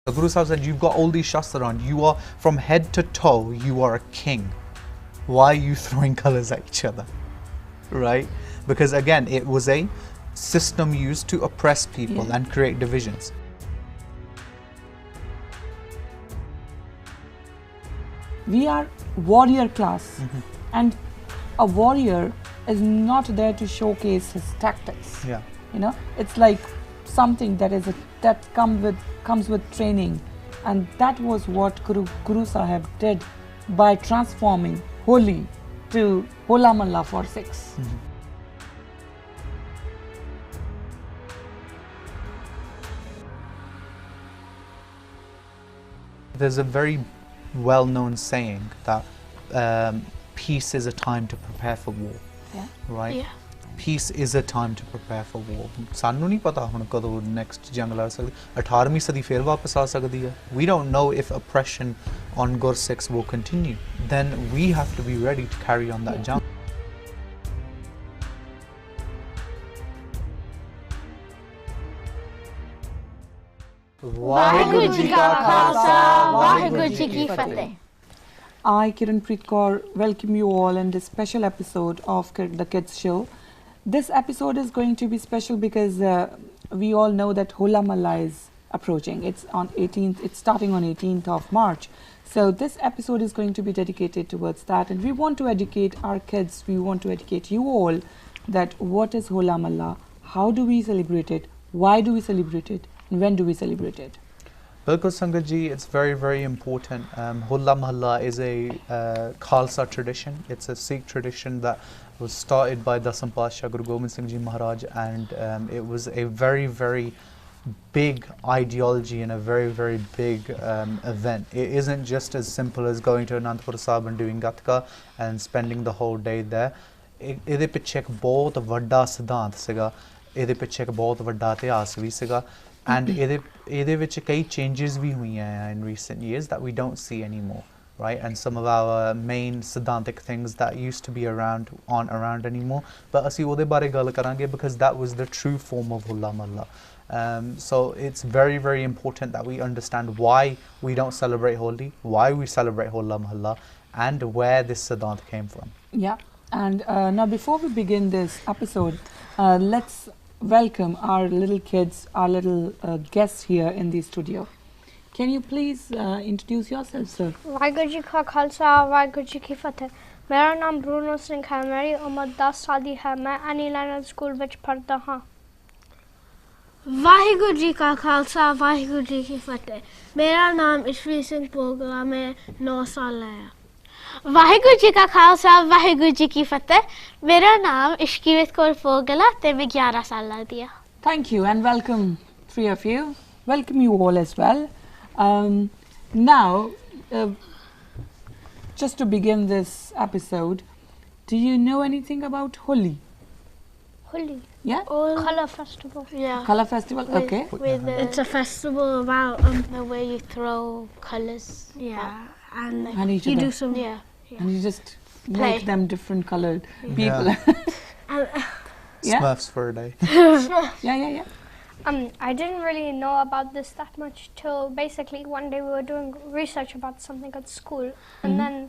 The Guru Sahib said, you've got all these shastar on, you are from head to toe, you are a king. Why are you throwing colors at each other? Right? Because again, it was a system used to oppress people and create divisions. We are warrior class, and a warrior is not there to showcase his tactics. Yeah. You know, it's like something that comes with training, and that was what Guru Sahib did by transforming Holi to Holamohalla for Sikhs. There's a very well-known saying that peace is a time to prepare for war. Yeah. Right? Yeah. Peace is a time to prepare for war. सानू नहीं पता हुन कदों next जंग लड़ सकदी 18वीं सदी फिर वापस आ सकदी है. We don't know if oppression on Gursikhs will continue. Then we have to be ready to carry on that jump. Vaheguru Ji Ka Khalsa, Vaheguru Ji Ki Fateh. I, Kiranpreet Kaur, welcome you all in this special episode of the Kids Show. This episode is going to be special because we all know that Holamohalla is approaching. It's on 18th. It's starting on 18th of March. So this episode is going to be dedicated towards that, and we want to educate our kids. We want to educate you all that what is Holamohalla, how do we celebrate it, why do we celebrate it, and when do we celebrate it? Bilkul Sangat ji, it's very, very important. Holamohalla is a Khalsa tradition. It's a Sikh tradition that was started by Dasam Pasha Guru Gobind Singh Ji Maharaj, and it was a very, very big ideology and a very, very big event. It isn't just as simple as going to Anandpur Sahib and doing Gatka and spending the whole day there. ਇਹਦੇ ਪਿੱਛੇ ਇੱਕ ਬਹੁਤ ਵੱਡਾ ਸਿਧਾਂਤ ਸੀਗਾ, ਇਹਦੇ ਪਿੱਛੇ ਇੱਕ ਬਹੁਤ ਵੱਡਾ ਇਤਿਹਾਸ ਵੀ ਸੀਗਾ, and ਇਹਦੇ ਵਿੱਚ ਕਈ changes ਵੀ ਹੋਈਆਂ in recent years that we don't see anymore, right? And some of our main siddhantic things that used to be around aren't around anymore, but ਅਸੀਂ ਉਹਦੇ ਬਾਰੇ ਗੱਲ ਕਰਾਂਗੇ because that was the true form of Holamohalla. So it's very, very important that we understand why we don't celebrate Holi, why we celebrate Holamohalla, and where this siddhant came from. Yeah. And now before we begin this episode, let's welcome our little kids, our little guests here in the studio. Can you please introduce yourself, sir? Vaheguru Ji Ka Khalsa, Vaheguru Ji Ki Fateh. मेरा नाम Bruno Singh है, मेरी उम्र 10 साल है, मैं any line school ਵਿੱਚ ਪੜ੍ਹਦਾ ਹਾਂ। वाहिगुरु जी का खालसा वाहिगुरु जी की फतेह। मेरा नाम ईश्वरी सिंह पोगला, मैं 9 साल है। वाहिगुरु जी का खालसा वाहिगुरु जी की फतेह। मेरा नाम इश्कीरत कौर पोगला ते मैं 11 साल दी। Thank you and welcome, three of you. Welcome you all as well. Now, just to begin this episode, do you know anything about Holi? Holi? Yeah? Color festival. Yeah. Color festival? Okay. It's a festival about the way you throw colors. yeah, and And you do some And you just Play. make them different colored people. Yeah? Smurfs for a day. Yeah. I didn't really know about this that much till basically one day we were doing research about something at school, and then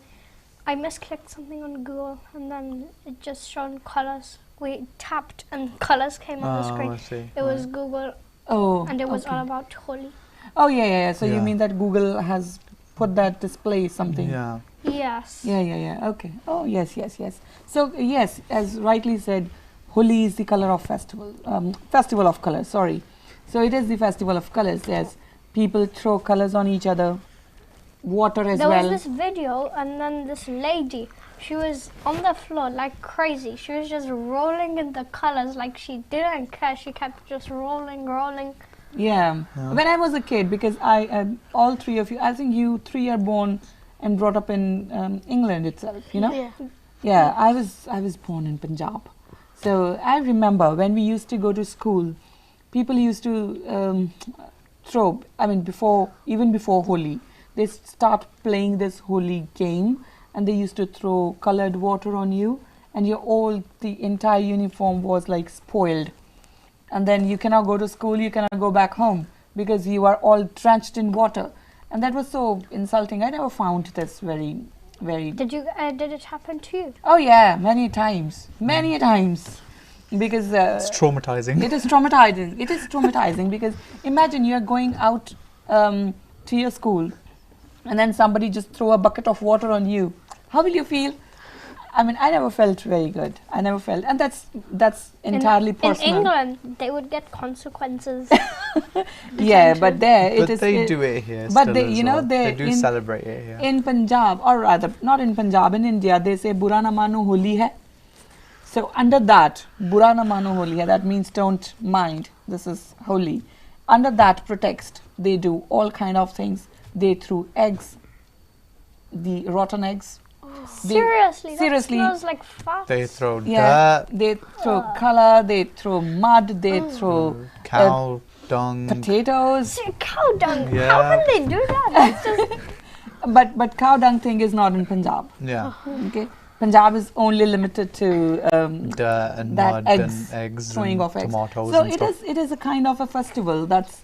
I misclicked something on Google, and then it just showed colors. We tapped and colors came on the screen. I see. It was Google, Oh. and it was okay. all about Holi. Oh, yeah. So you Yeah. mean that Google has put that display something? Yeah. Yes. Yeah. Okay. Oh, yes. So, yes, as rightly said, Holi is the color of festival. Festival of colors, sorry. So it is the festival of colors. Yes. People throw colors on each other. Water as There well. was this video, and then this lady, she was on the floor like crazy. She was just rolling in the colors like she didn't care. She kept just rolling. Yeah. When I was a kid, because all three of you, I think you three are born and brought up in England itself, you know? Yeah. Yeah, I was born in Punjab. So I remember when we used to go to school, people used to throw, even before Holi, they start playing this Holi game, and they used to throw colored water on you, and the entire uniform was like spoiled. And then you cannot go to school, you cannot go back home. because you are all drenched in water. And that was so insulting. I never found this very, very... Did it happen to you? Oh yeah, many times. Many times. Because... It's traumatizing. It is traumatizing. It is traumatizing because imagine you are going out to your school and then somebody just throw a bucket of water on you. How will you feel? I mean, I never felt very good. I never felt, and that's entirely personal. In England, they would get consequences. Yeah, but there it But is. they do it here. But still they, as you know, well. they do in- celebrate it here. In Punjab, or rather, not in Punjab, in India, they say "Bura na mano holi hai." So under that, "Bura na mano holi hai," that means don't mind. This is holy. Under that pretext, they do all kind of things. They threw eggs, the rotten eggs. Seriously, seriously. that smells like farts. They throw Yeah, dirt, they throw color, they throw mud, they throw cow dung. potatoes. Cow dung. Yeah. How can they do that? That's just But cow dung thing is not in Punjab. Yeah, Okay, Punjab is only limited to dirt and that mud eggs, and eggs throwing and of eggs. tomatoes So and it stuff. is a kind of a festival that's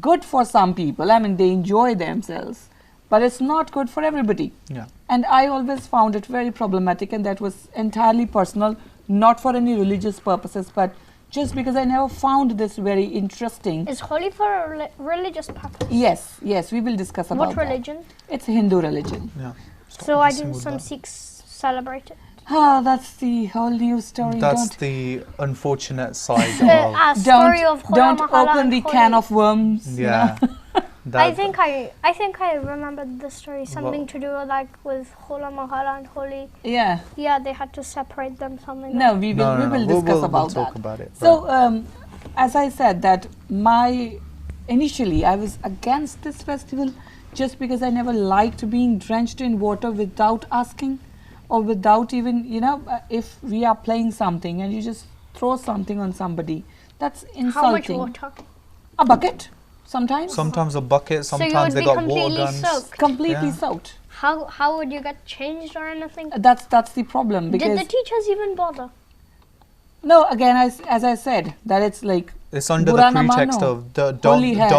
good for some people. I mean, they enjoy themselves, but it's not good for everybody. Yeah. And I always found it very problematic, and that was entirely personal, not for any religious purposes, but just because I never found this very interesting. is holy for a religious purpose. Yes, we will discuss about What religion? that. It's a Hindu religion. Yeah. Stop So why messing didn't with some that. Sikhs celebrate it? Ah, that's the whole new story. That's Don't the unfortunate side of. Story of Hola don't Mohalla open and the Holi. can of worms. you Yeah. know. I think I remembered the story. Something to do with Hola Mohalla and Holi. Yeah. Yeah, they had to separate them. Something. No, we will No, we will no, discuss we'll about talk that. about it. So, as I said, that initially I was against this festival just because I never liked being drenched in water without asking, or without even, if we are playing something and you just throw something on somebody, that's insulting. How much water? A bucket, sometimes. Sometimes a bucket, So you sometimes would they be got water completely guns. soaked. Completely Yeah. soaked. How would you get changed or anything? That's the problem, because Did the teachers even bother? no, again, as I said, that it's like It's under the Bura na pretext mano. of Holi hai.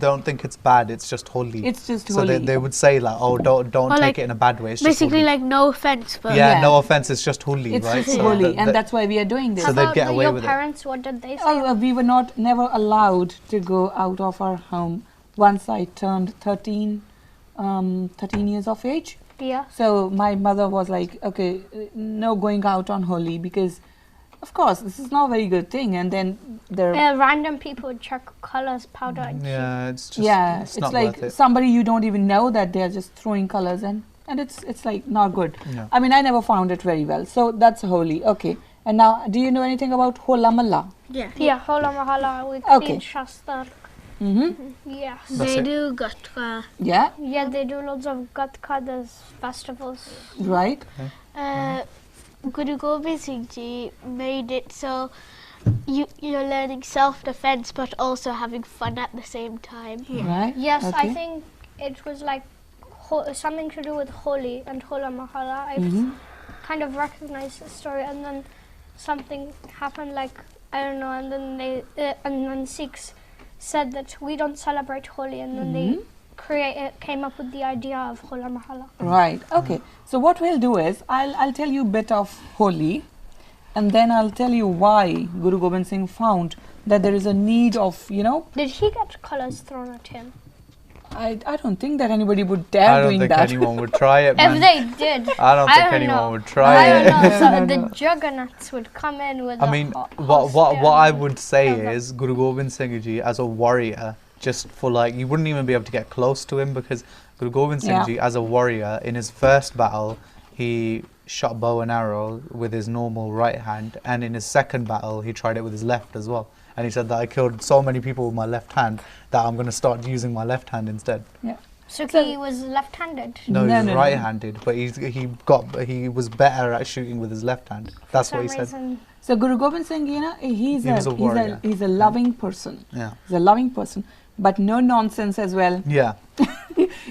don't think it's bad. It's just holy. it's just So holy. they would say like, oh, don't Or take like it in a bad way. It's Basically, just holy. like, no offense, but yeah, Yeah. no offense. It's just holy, It's right? just So holy, that- and that- that's why we are doing this. So How they'd about get away your with it. parents? What did they say? Oh, we were never allowed to go out of our home once I turned 13 years of age. Yeah. So my mother was like, okay, no going out on Holi, because of course this is not a very good thing. And then there, Random people would chuck colors, powder, and shit. Yeah, it's just yeah, it's it's not like worth it. somebody you don't even know that they are just throwing colors, and it's like not good. Yeah. I mean, I never found it very well. So that's Holi. Okay. And now, do you know anything about Holamohalla? yeah. Yeah, Hola Mohalla, we Okay. clean Shastar. Mm-hmm. Yes. That's They it. do gutka. Yeah. Yeah, they do loads of Gatka, there's festivals. Right. Guru Gobind Singh Ji made it so you're learning self-defense but also having fun at the same time. Right. Yes, Okay. I think it was like something to do with Holi and Hola Mohalla. I Mm-hmm. kind of recognized the story, and then something happened, like, I don't know, and then and then Sikhs said that we don't celebrate Holi, and then Mm-hmm. they came up with the idea of Hola Mohalla. Right. Okay. So what we'll do is I'll tell you a bit of Holi, and then I'll tell you why Guru Gobind Singh found that there is a need of, Did he get colors thrown at him? I don't think that anybody would dare I don't doing think that. anyone would try it, man. If they did, I don't think don't anyone know. would try I it. don't know. So No, the no. juggernauts would come in with. I a mean, ho- what holster I and would say kill them. is Guru Gobind Singh Ji as a warrior, just for like, you wouldn't even be able to get close to him, because Guru Gobind Singh Yeah. Ji as a warrior, in his first battle, he shot bow and arrow with his normal right hand, and in his second battle, he tried it with his left as well. And he said that I killed so many people with my left hand that I'm going to start using my left hand instead. So he was left-handed. No, No, he's no, no. right-handed, but he was better at shooting with his left hand. That's For what he some said. reason. So Guru Gobind Singh, he's He was a warrior. he's a loving person. Yeah. He's a loving person, but no nonsense as well. Yeah.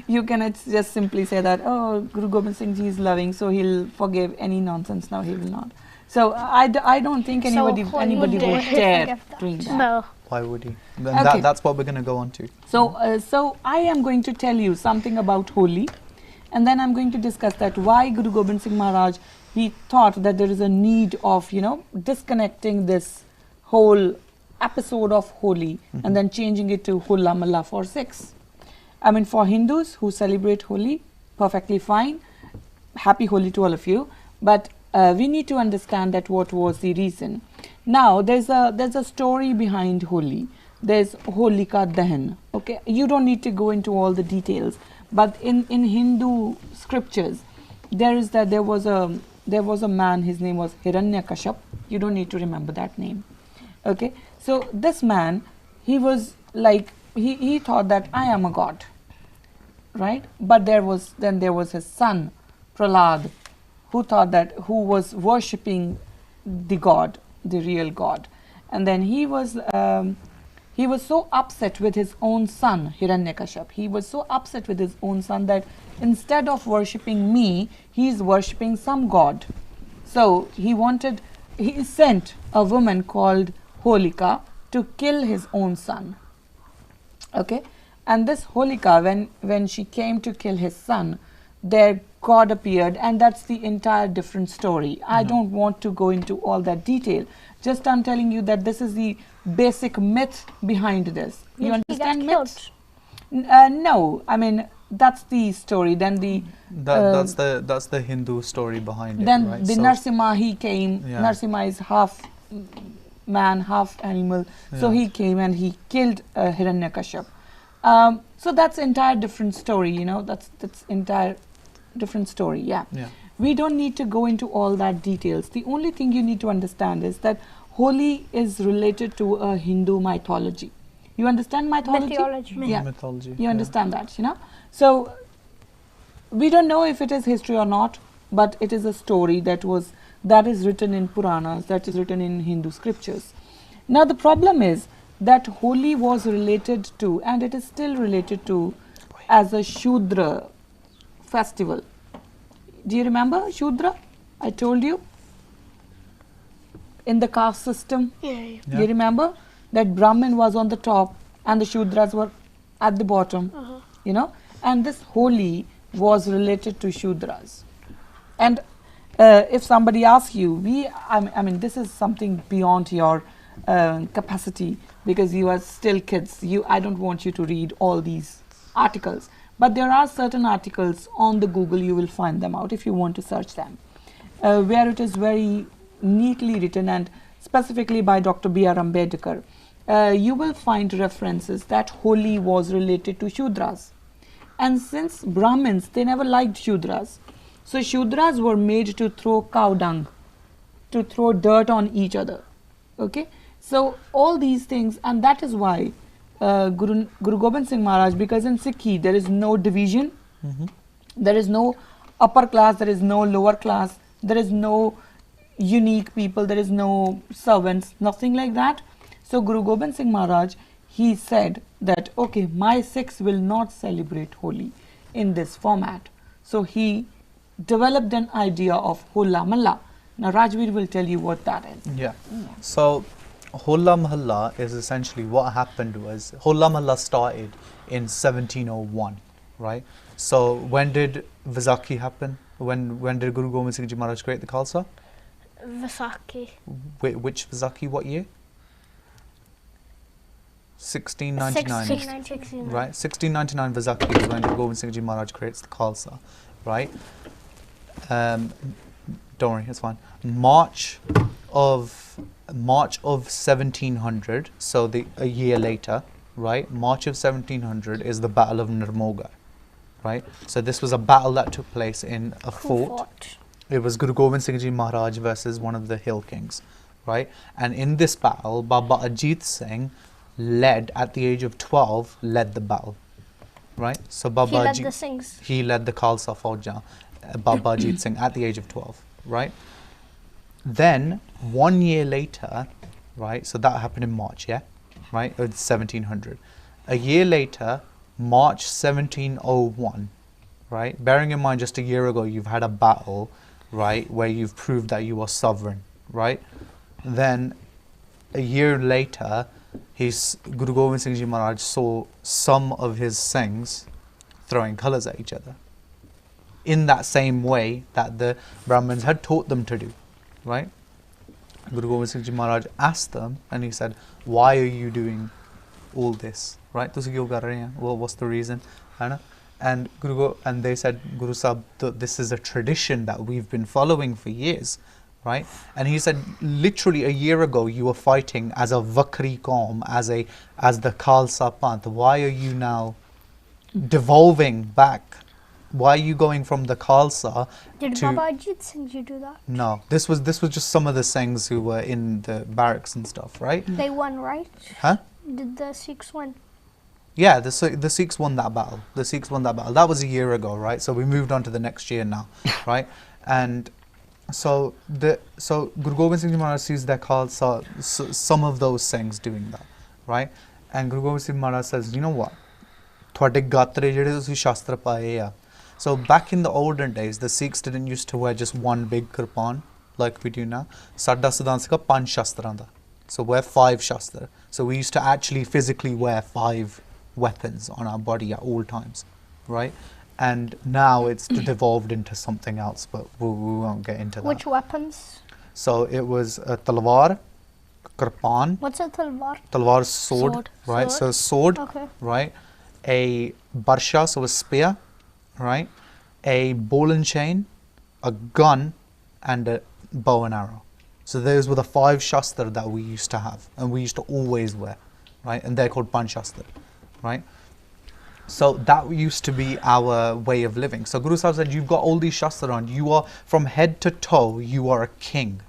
You cannot just simply say that, oh, Guru Gobind Singh Ji is loving, so he'll forgive any nonsense. No, he will not. So I don't think So anybody Holi would would dare forgive that. doing that. No. why would he? And Okay. that's what we're going to go on to. So I am going to tell you something about Holi, and then I'm going to discuss that why Guru Gobind Singh Maharaj, he thought that there is a need of, disconnecting this whole episode of Holi and then changing it to Hola Mohalla for Sikhs. I mean, for Hindus who celebrate Holi, perfectly fine. Happy Holi to all of you. But we need to understand that what was the reason. Now, there's a story behind Holi. There's Holika Dahan. Okay, you don't need to go into all the details. But in Hindu scriptures, there was a man. His name was Hiranyakashipu. You don't need to remember that name. Okay, so this man, he was like he thought that I am a god, right? But there was his son Prahlad, who was worshipping the god, the real god, and then he was so upset with his own son Hiranyakashipu. He was so upset with his own son that instead of worshipping me, he is worshipping some god. So he sent a woman called Holika to kill his own son. Okay, and this Holika, when she came to kill his son, their god appeared, and that's the entire different story. I don't want to go into all that detail. Just I'm telling you that this is the basic myth behind this. You understand myth? No, I mean that's the story. Then That's the Hindu story behind it. Then right? the So- Narsimha, he came. Yeah. Narsimha is half man, half animal. So Yeah. he came and he killed Hiranyakashipu. So that's entire different story. That's entire different story. Yeah. Yeah. We don't need to go into all that details. The only thing you need to understand is that Holi is related to a Hindu mythology. You understand mythology? Mythology. Yeah. Mythology. You understand that, So we don't know if it is history or not, but it is a story that is written in Puranas, that is written in Hindu scriptures. Now the problem is that Holi was related to, and it is still related to, as a Shudra festival. Do you remember Shudra? I told you. In the caste system, Yeah. Yeah. you remember that Brahmin was on the top and the Shudras were at the bottom, and this Holi was related to Shudras. And if somebody asks you, I mean, this is something beyond your capacity because you are still kids. I don't want you to read all these articles, but there are certain articles on the Google, you will find them out if you want to search them, where it is very neatly written, and specifically by Dr. B.R. Ambedkar. You will find references that Holi was related to Shudras. And since Brahmins, they never liked Shudras, so Shudras were made to throw cow dung, to throw dirt on each other. Okay, so all these things, and that is why Guru Gobind Singh Maharaj, because in Sikhi there is no division, there is no upper class, there is no lower class, there is no unique people, there is no servants, nothing like that. So Guru Gobind Singh Maharaj, he said that, okay, my Sikhs will not celebrate Holi in this format. So he developed an idea of Hola Mohalla. Now Rajveer will tell you what that is. Yeah. So Holamohalla is essentially what happened was Holamohalla started in 1701, right? So when did Vaisakhi happen? When did Guru Gobind Singh Ji Maharaj create the Khalsa? Vaisakhi. Which Vaisakhi? What year? 1699. 1699. Right, 1699 Vaisakhi is when Guru Gobind Singh Ji Maharaj creates the Khalsa, right? Don't worry, it's fine. March of 1700, so a year later, right? March of 1700 is the Battle of Nirmoga, right? So this was a battle that took place in a fort. It was Guru Gobind Singh Ji Maharaj versus one of the hill kings, right? And in this battle, Baba Ajit Singh at the age of 12, led the battle, right? So Baba He led Ajit, the Singhs. he led the Khalsa Fauja, Baba Ajit Singh at the age of 12, right? Then 1 year later, right? So that happened in March, yeah, right? It's 1700. A year later, March 1701, right? Bearing in mind, just a year ago, you've had a battle, right, where you've proved that you are sovereign, right? Then a year later, Guru Gobind Singh Ji Maharaj saw some of his Singhs throwing colours at each other in that same way that the Brahmins had taught them to do, right? Guru Gobind Singh Ji Maharaj asked them and he said, why are you doing all this, right? Well, what's the reason? And they said, Guru Sahib, this is a tradition that we've been following for years, right? And he said, literally a year ago you were fighting as a Vakri Qaum, as the Khalsa Panth. Why are you now devolving back? Why are you going from the Khalsa Did to... Baba Ajit Singh Ji do that? No, this was just some of the Singhs who were in the barracks and stuff, right? They won, right? Huh? Did the Sikhs win? Yeah, the Sikhs won that battle. The Sikhs won that battle. That was a year ago, right? So we moved on to the next year now, right? And so Guru Gobind Singh Ji Maharaj sees that Khalsa, some of those Singhs doing that, right? And Guru Gobind Singh Maharaj says, you know what? Thwade gatre jehde tusi shastra paaye a. So back in the olden days, the Sikhs didn't used to wear just one big kirpan like we do now. Sada Siddhant Sikha 5 shastran da. So we're 5 shastra. So we used to actually physically wear 5 weapons on our body at all times, right? And now it's devolved into something else, but we won't get into that. Which weapons? So it was a talwar, kirpan. What's a talwar? Talwar is sword, right? So sword, Okay. right? A barsha, so a spear, right? A ball and chain, a gun, and a bow and arrow. So those were the 5 shastra that we used to have, and we used to always wear, right? And they're called panchastra, right? So that used to be our way of living. So Guru Sahib said, you've got all these shastra on, you are from head to toe, you are a king.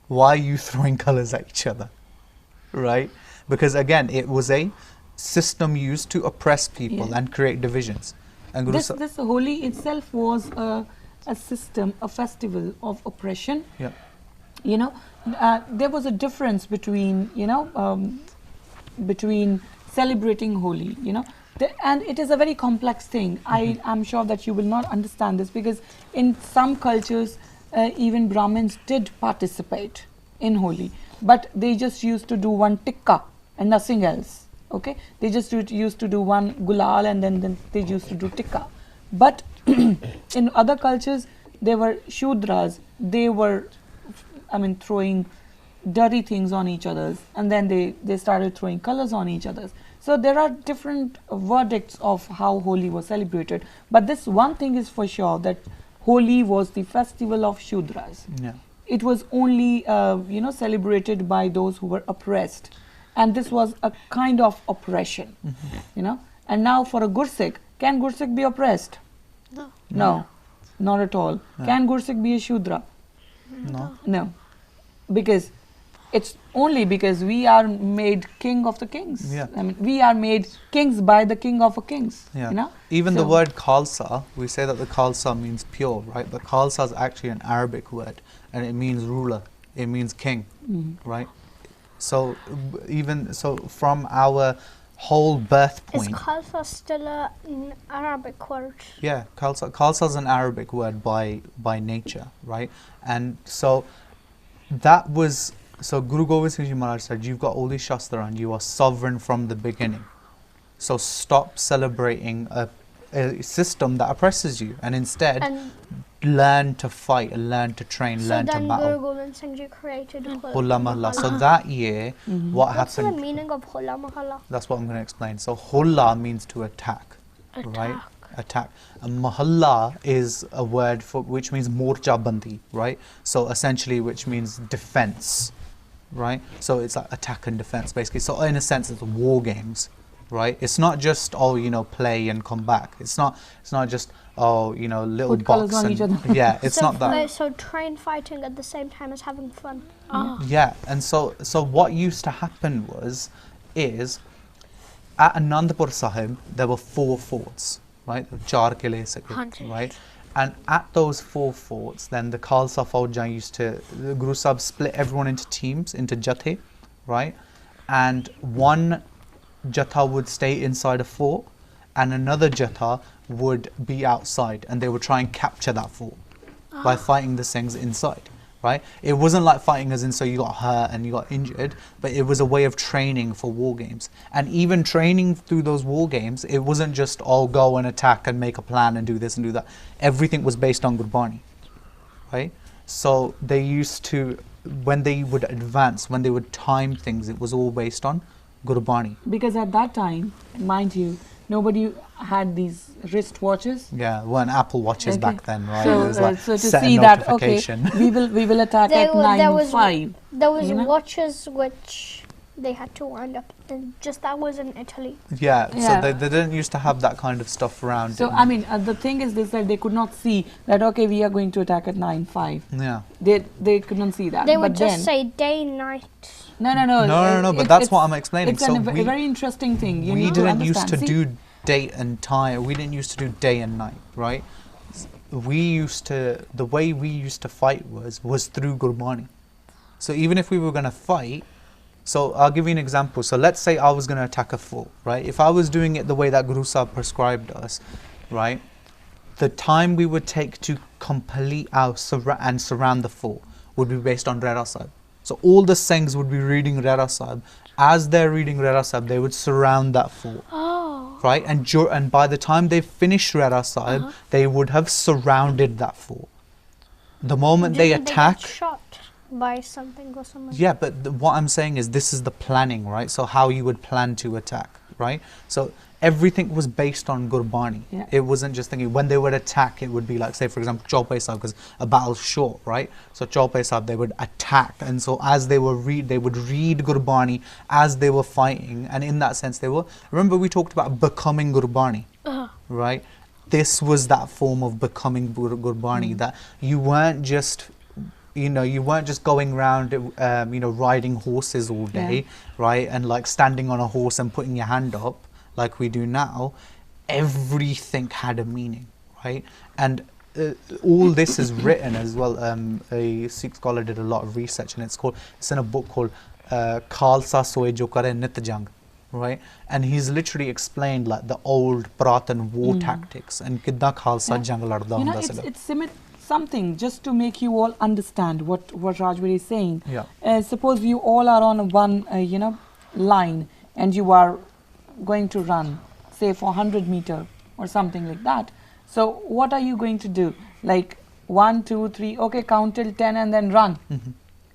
Why are you throwing colours at each other, right? Because again, it was a system used to oppress people and create divisions. And Guru this Holi itself was a system, a festival of oppression. Yeah. You know, there was a difference between, between celebrating Holi, and it is a very complex thing. I am sure that you will not understand this, because in some cultures, even Brahmins did participate in Holi, but they just used to do one tikka and nothing else. Okay, they just used to do one gulal, and then they used to do tikka. But in other cultures, they were shudras. They were, throwing dirty things on each other's, and then they started throwing colors on each other's. So there are different verdicts of how Holi was celebrated. But this one thing is for sure, that Holi was the festival of shudras. Yeah. It was only celebrated by those who were oppressed. And this was a kind of oppression, And now for a Gursikh, can Gursikh be oppressed? No. No, not at all. No. Can Gursikh be a Shudra? No. No. Because it's only because we are made king of the kings. Yeah. We are made kings by the king of kings. Yeah. Even the word Khalsa, we say that the Khalsa means pure, right? But Khalsa is actually an Arabic word, and it means ruler. It means king, right? So from our whole birth point. Is Khalsa still an Arabic word? Yeah, Khalsa is an Arabic word by nature, right? And so that was, so Guru Gobind Singh Ji Maharaj said, you've got all these shastra and you are sovereign from the beginning. So stop celebrating a system that oppresses you, and instead learn to fight, learn to train, learn to battle. So then Guru Gobind Singh Ji created Holamohalla. So that year, what What's happened? the meaning of Holamohalla? That's what I'm going to explain. So Hola means to attack, right? Attack. And Mohalla is a word for which means morcha bandi, right? So essentially, which means defense, right? So it's like attack and defense, basically. So in a sense, it's war games, right? It's not just play and come back. It's not just little put colors box on and each other. yeah, it's not that. So train fighting at the same time as having fun. Yeah, and so what used to happen is at Anandpur Sahib there were 4 forts, right? 4 kile se, right? And at those 4 forts, then the Khalsa Faujan the Guru Sahib split everyone into teams, into jathe, right? And one jatha would stay inside a fort, and another jatha would be outside, and they would try and capture that fort by fighting the Singhs inside, right? It wasn't like fighting as in so you got hurt and you got injured, but it was a way of training for war games. And even training through those war games, it wasn't just all go and attack and make a plan and do this and do that. Everything was based on Gurbani, right? So they used to, when they would advance, when they would time things, it was all based on Gurbani. Because at that time, mind you, nobody had these wrist watches. Yeah, weren't Apple Watches back then, right? So, it was like so to set a see that, okay, notification. we will attack There at were- there was- 9:05. There was You know? watches which they had to wind up, and just that was in Italy. Yeah, Yeah. so they didn't used to have that kind of stuff around. So I mean, the thing is this, that they could not see that, okay, we are going to attack at 9:05. Yeah. They couldn't see that. They but would just then, say day, night. no, No, but that's what I'm explaining. It's So a very interesting thing. You we need to didn't used to understand. See, do date and time. We didn't used to do day and night, right? We used to, the way we used to fight was through Gurbani. So even if we were going to fight, so I'll give you an example. So let's say I was going to attack a fort, right? If I was doing it the way that Guru Sahib prescribed us, right? The time we would take to complete our surround the fort would be based on Rera Sahib. So all the Singhs would be reading Rera Sahib. As they're reading Rera Sahib, they would surround that fort. Oh. Right, and by the time they finished Rera Sahib, they would have surrounded that fort. The moment they Didn't attack, get shot by something or something. yeah, but what I'm saying is this is the planning, right? So how you would plan to attack, right? So everything was based on Gurbani. Yeah. It wasn't just thinking when they would attack, it would be like, say for example, Chaupai Sahib, because a battle's short, right? So Chaupai Sahib, they would attack, and so as they would read Gurbani as they were fighting, and in that sense they were. Remember we talked about becoming Gurbani, right? This was that form of becoming Gurbani, that you weren't just. You weren't just going around, riding horses all day, right? And like standing on a horse and putting your hand up like we do now. Everything had a meaning, right? And all this is written as well. A Sikh scholar did a lot of research, and it's in a book called Khalsa Soe Jo Kare Nit Jang, right? And he's literally explained like the old Puratan war tactics and kidda Khalsa jang larda hunda siga. it's something just to make you all understand what Rajveer is saying. Yeah. Suppose you all are on one line and you are going to run, say for 100 meter or something like that. So what are you going to do? Like 1, 2, 3, okay, count till 10 and then run.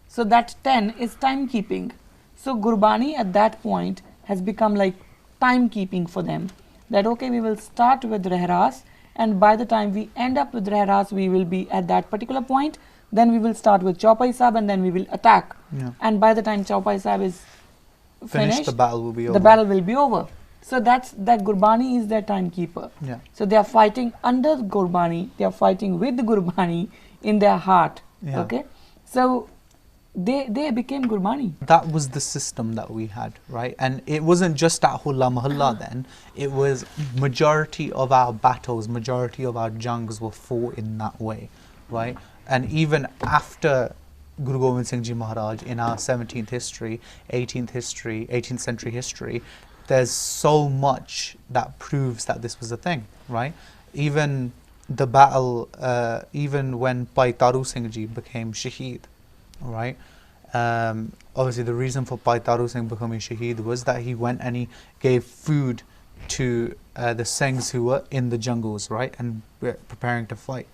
So that 10 is timekeeping. So Gurbani at that point has become like timekeeping for them. That okay, we will start with Rehras, and by the time we end up with Rehras, we will be at that particular point. Then we will start with Chaupai Sahib, and then we will attack. Yeah. And by the time Chaupai Sahib is finished, The battle will be over. the battle will be over. So that Gurbani is their timekeeper. Yeah. So they are fighting under Gurbani, they are fighting with Gurbani in their heart. Yeah. Okay. So they became Gurbani. That was the system that we had, right? And it wasn't just at Hola Mohalla then. It was majority of our battles, majority of our jungs were fought in that way, right? And even after Guru Gobind Singh Ji Maharaj, in our 17th history, 18th century history, there's so much that proves that this was a thing, right? Even the battle, even when Bhai Taru Singh Ji became Shaheed, right? Obviously the reason for Bhai Taru Singh becoming Shaheed was that he went and he gave food to the Singhs who were in the jungles, right? And were preparing to fight.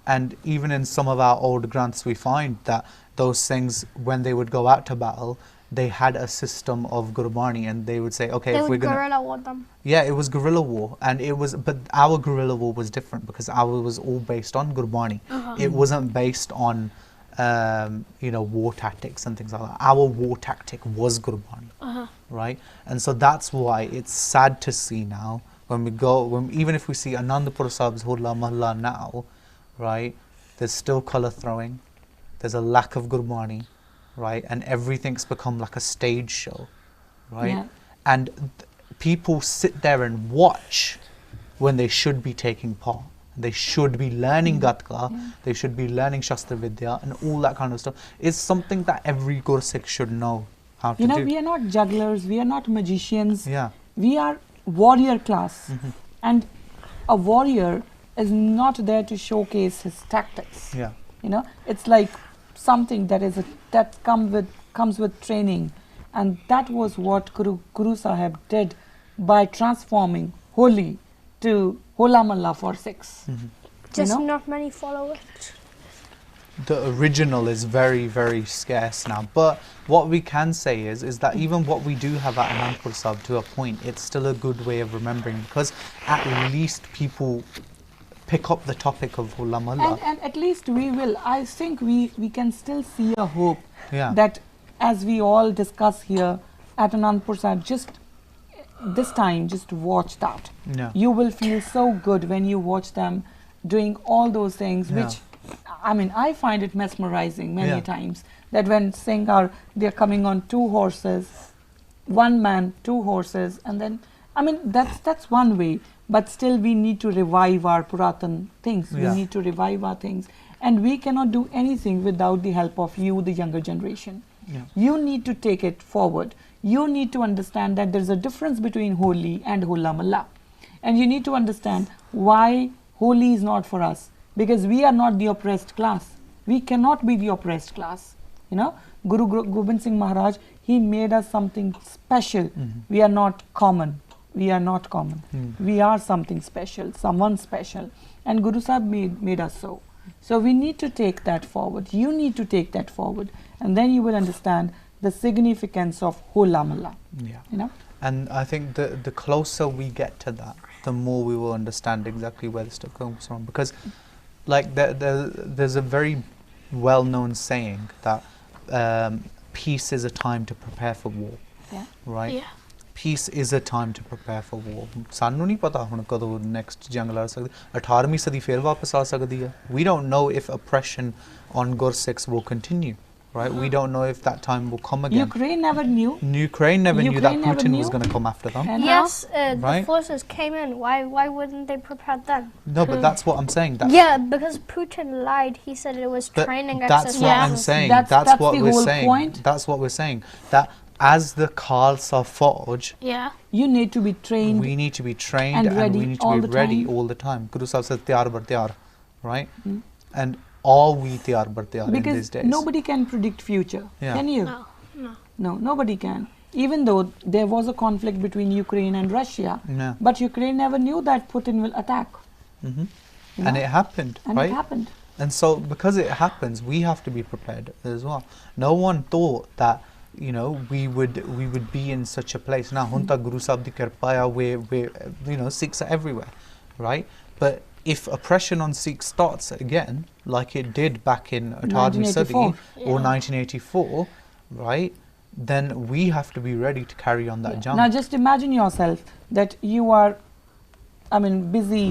And even in some of our old granths we find that those Singhs, when they would go out to battle, they had a system of Gurbani, and they would say, okay, They if we're would gonna... guerrilla war them. Yeah, it was guerrilla war, and it was, but our guerrilla war was different because ours was all based on Gurbani. It wasn't based on, war tactics and things like that. Our war tactic was Gurbani, right? And so that's why it's sad to see now when we go, even if we see Anandpur Sahib's Hola Mohalla now, right? There's still colour throwing. There's a lack of Gurbani, right? And everything's become like a stage show, right? Yeah. And people sit there and watch when they should be taking part. They should be learning Gatka, they should be learning Shastar Vidya and all that kind of stuff. It's something that every Gursikh should know how to do. We are not jugglers, we are not magicians. Yeah. We are warrior class. And a warrior is not there to showcase his tactics. Yeah. It's like something that comes with training, and that was what Guru Sahib did by transforming Holi to Holamohalla for Sikhs. Just not many follow it. The original is very, very scarce now. But what we can say is that even what we do have at Anandpur Sahib, to a point, it's still a good way of remembering, because at least people pick up the topic of Holamohalla. And at least we will. I think we can still see a hope that, as we all discuss here at Anandpur Sahib, just this time, just watch that. Yeah. You will feel so good when you watch them doing all those things, which, I mean, I find it mesmerizing many times, that when they're coming on 2 horses, 1 man, 2 horses, and then, I mean, that's one way, but still we need to revive our Puratan things. We need to revive our things, and we cannot do anything without the help of you, the younger generation. You need to take it forward. You need to understand that there's a difference between Holi and Holamohalla, and you need to understand why Holi is not for us, because we are not the oppressed class. We cannot be the oppressed class. You know, Guru Gobind Singh Maharaj, he made us something special. We are not common. We are not common. We are something special, someone special. And Guru Sahib made us so. So we need to take that forward. You need to take that forward. And then you will understand the significance of Holamohalla. You know? And I think the closer we get to that, the more we will understand exactly where the stuff comes from. Because like there's a very well-known saying that peace is a time to prepare for war. Right? Yeah. Peace is a time to prepare for war. Sanu nahi pata hun kado next jang lar sakdi. 18ਵੀਂ ਸਦੀ ਫੇਰ ਵਾਪਸ ਆ ਸਕਦੀ ਹੈ. We don't know if oppression on Gursikhs will continue. Right? We don't know if that time will come again. Ukraine never knew. Ukraine never knew that Putin was going to come after them. And yes, the forces came in. Why wouldn't they prepare then? No, but that's what I'm saying. Because Putin lied. He said it was training exercise. That's what I'm saying. That's what we're saying. Point. That's what we're saying. That as the Khalsa forge, you need to be trained. We need to be trained and we need to be ready all the time. Guru Sahib says, "Tiyar bar tiyar," right? And are we tiyar bar tiyar in these days? Because nobody can predict future. Can you? No, nobody can. Even though there was a conflict between Ukraine and Russia, but Ukraine never knew that Putin will attack. And it happened, and right? It happened. And so, because it happens, we have to be prepared as well. No one thought that, you know, we would be in such a place. Now, hunta Guru Sahib di kirpa hai, where Sikhs are everywhere, right? But if oppression on Sikhs starts again, like it did back in 18ਵੀਂ ਸਦੀ or 1984, right? Then we have to be ready to carry on that jump. Now, just imagine yourself that you are, I mean, busy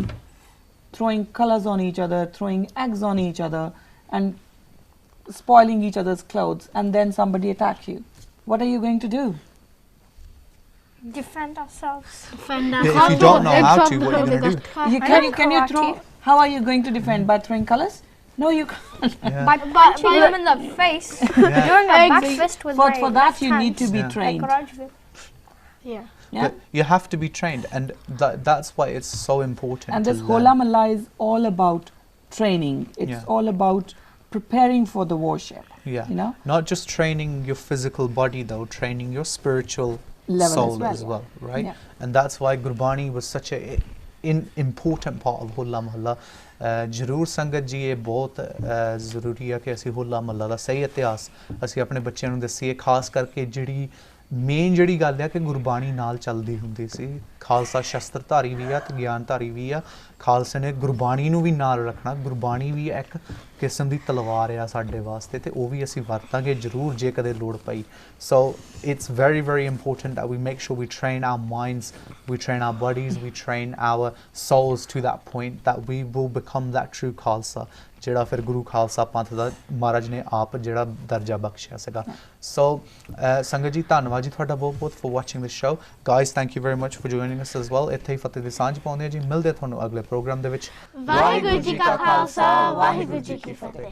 throwing colors on each other, throwing eggs on each other, and spoiling each other's clothes, and then somebody attacks you. What are you going to do? Defend ourselves. Defend If you don't know how to, what are you going to do? Can you throw? How are you going to defend? By throwing colors? No, you can't. By punching them in the face. Doing a back fist with my For that you need to be like trained. Rajveer. Yeah. You have to be trained, and that's why it's so important. And this Holamohalla is all about training. It's all about preparing for the worship. Yeah. You know? Not just training your physical body though, training your spiritual soul as well, right? Yeah. And that's why Gurbani was such a important part of Holamohalla. ਜ਼ਰੂਰ ਸੰਗਤ ਜੀ ਇਹ ਬਹੁਤ ਜ਼ਰੂਰੀ ਹੈ ਕਿ ਅਸੀਂ ਹੋਲਾ-ਮਹੱਲਾ ਦਾ ਸਹੀ ਇਤਿਹਾਸ ਅਸੀਂ ਆਪਣੇ ਬੱਚਿਆਂ ਨੂੰ ਦੱਸੀਏ, ਖਾਸ ਕਰਕੇ ਜਿਹੜੀ ਮੇਨ ਜਿਹੜੀ ਗੱਲ ਹੈ ਕਿ ਗੁਰਬਾਣੀ ਨਾਲ ਚੱਲਦੀ ਹੁੰਦੀ ਸੀ। ਖਾਲਸਾ ਸ਼ਸਤਰਧਾਰੀ ਵੀ ਆ ਤੇ ਗਿਆਨਧਾਰੀ ਵੀ ਆ। ਖਾਲਸੇ ਨੇ ਗੁਰਬਾਣੀ ਨੂੰ ਵੀ ਨਾਲ ਰੱਖਣਾ। ਗੁਰਬਾਣੀ ਵੀ ਇੱਕ ਕਿਸਮ ਦੀ ਤਲਵਾਰ ਆ ਸਾਡੇ ਵਾਸਤੇ ਤੇ ਉਹ ਵੀ ਅਸੀਂ ਵਰਤਾਂਗੇ ਜ਼ਰੂਰ ਜੇ ਕਦੇ ਲੋੜ ਪਈ। So it's very, very important that we make sure we train our minds, we train our bodies, we train our souls to that point that we will become that true Khalsa, ਜਿਹੜਾ ਫਿਰ ਗੁਰੂ ਖਾਲਸਾ ਪੰਥ ਦਾ ਮਹਾਰਾਜ ਨੇ ਆਪ ਜਿਹੜਾ ਦਰਜਾ ਬਖਸ਼ਿਆ ਸੀਗਾ। So ਸੰਗਤ ਜੀ ਧੰਨਵਾਦ ਜੀ ਤੁਹਾਡਾ ਬਹੁਤ ਬਹੁਤ for watching this show. Guys, thank you very much for joining us as well. ਇੱਥੇ ਹੀ ਫਤਿਹ ਦੀ ਸਾਂਝ ਪਾਉਂਦੇ ਹਾਂ ਜੀ। ਮਿਲਦੇ ਤੁਹਾਨੂੰ ਅਗਲੇ ਪ੍ਰੋਗਰਾਮ ਦੇ ਵਿੱਚ। ਵਾਹਿਗੁਰੂ ਜੀ ਕਾ ਖਾਲਸਾ, ਵਾਹਿਗੁਰੂ ਜੀ ਕੀ ਫਤਿਹ।